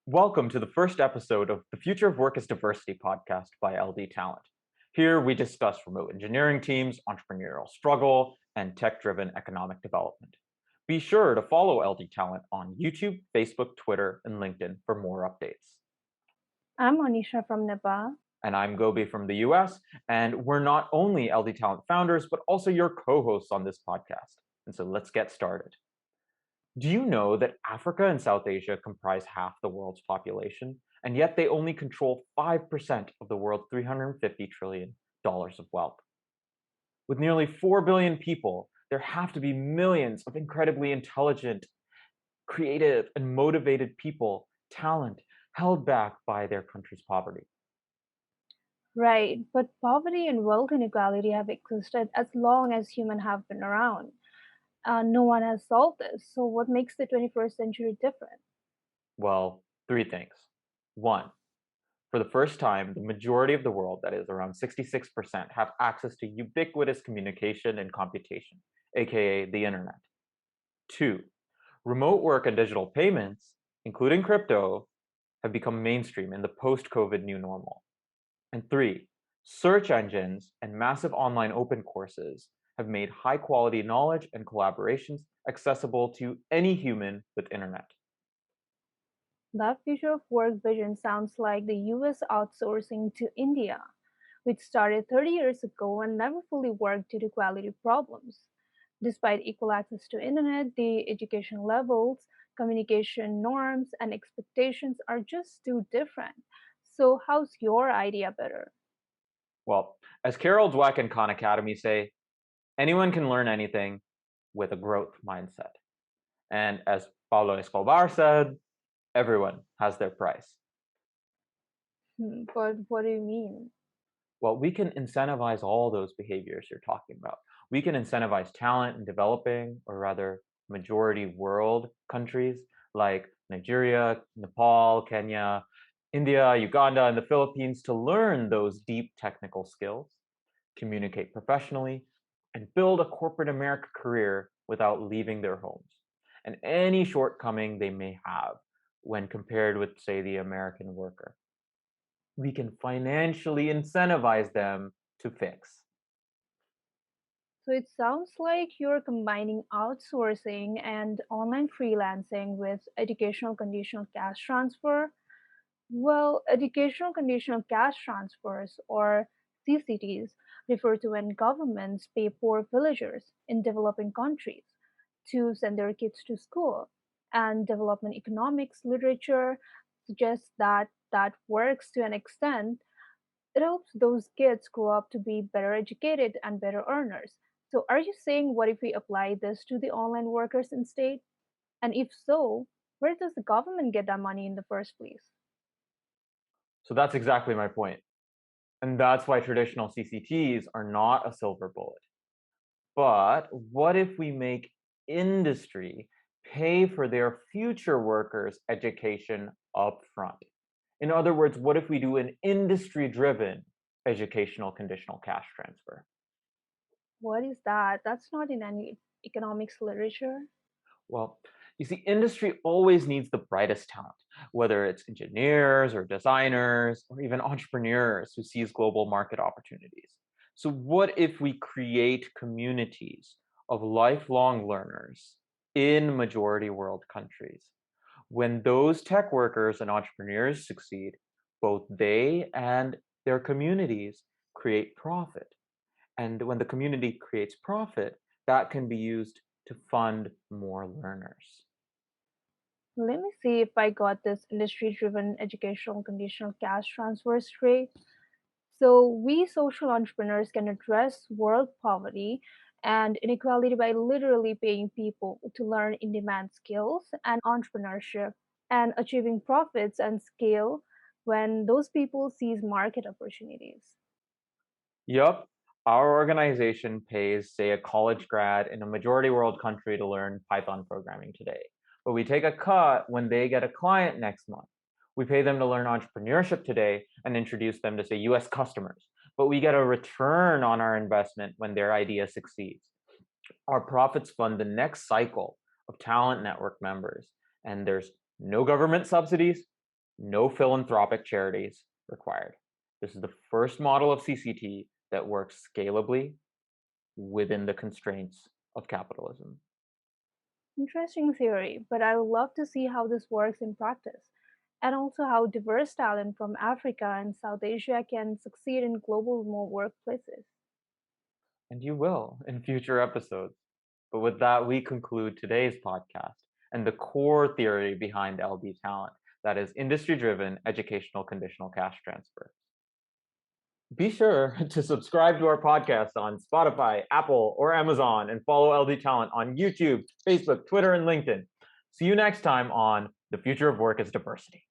Welcome to the first episode of the Future of Work is Diversity podcast by LD Talent. Here we discuss remote engineering teams, entrepreneurial struggle, and tech-driven economic development. Be sure to follow LD Talent on YouTube, Facebook, Twitter, and LinkedIn for more updates. I'm Monisha from Nepal. And I'm Gobi from the US, and we're not only LD Talent founders, but also your co-hosts on this podcast. And so let's get started. Do you know that Africa and South Asia comprise half the world's population, and yet they only control 5% of the world's $350 trillion of wealth? With nearly 4 billion people, there have to be millions of incredibly intelligent, creative, and motivated people, talent, held back by their country's poverty. Right, but poverty and wealth inequality have existed as long as humans have been around. No one has solved this, so what makes the 21st century different? Well, three things. One, for the first time, the majority of the world, that is around 66%, have access to ubiquitous communication and computation, aka the internet. Two, remote work and digital payments, including crypto, have become mainstream in the post-COVID new normal. And three, search engines and massive online open courses have made high-quality knowledge and collaborations accessible to any human with internet. That future of work vision sounds like the US outsourcing to India, which started 30 years ago and never fully worked due to quality problems. Despite equal access to internet, the education levels, communication norms, and expectations are just too different. So how's your idea better? Well, as Carol Dweck and Khan Academy say, anyone can learn anything with a growth mindset. And as Pablo Escobar said, everyone has their price. But what do you mean? Well, we can incentivize all those behaviors you're talking about. We can incentivize talent in developing, or rather, majority world countries like Nigeria, Nepal, Kenya, India, Uganda, and the Philippines to learn those deep technical skills, communicate professionally, and build a corporate America career without leaving their homes and any shortcoming they may have when compared with, say, the American worker. We can financially incentivize them to fix. So it sounds like you're combining outsourcing and online freelancing with educational conditional cash transfer. Well, educational conditional cash transfers, or CCTs, refer to when governments pay poor villagers in developing countries to send their kids to school. And development economics literature suggests that that works to an extent. It helps those kids grow up to be better educated and better earners. So, are you saying what if we apply this to the online workers instead? And if so, where does the government get that money in the first place? So that's exactly my point. And that's why traditional CCTs are not a silver bullet. But what if we make industry pay for their future workers' education upfront? In other words, what if we do an industry driven educational conditional cash transfer? What is that? That's not in any economics literature. Well, you see, industry always needs the brightest talent, whether it's engineers or designers or even entrepreneurs who sees global market opportunities. So what if we create communities of lifelong learners in majority world countries? When those tech workers and entrepreneurs succeed, both they and their communities create profit. And when the community creates profit, that can be used to fund more learners. Let me see if I got this industry driven educational conditional cash transfer straight. So, we social entrepreneurs can address world poverty and inequality by literally paying people to learn in demand skills and entrepreneurship and achieving profits and scale when those people seize market opportunities. Yup, our organization pays, say, a college grad in a majority world country to learn Python programming today. But we take a cut when they get a client next month. We pay them to learn entrepreneurship today and introduce them to, say, US customers. But we get a return on our investment when their idea succeeds. Our profits fund the next cycle of talent network members. And there's no government subsidies, No philanthropic charities required. This is the first model of CCT that works scalably within the constraints of capitalism. Interesting theory, but I would love to see how this works in practice, and also how diverse talent from Africa and South Asia can succeed in global remote workplaces. And you will in future episodes. But with that, we conclude today's podcast and the core theory behind LD talent, that is industry driven educational conditional cash transfer. Be sure to subscribe to our podcast on Spotify, Apple, or Amazon, and follow LD Talent on YouTube, Facebook, Twitter, and LinkedIn. See you next time on The Future of Work is Diversity.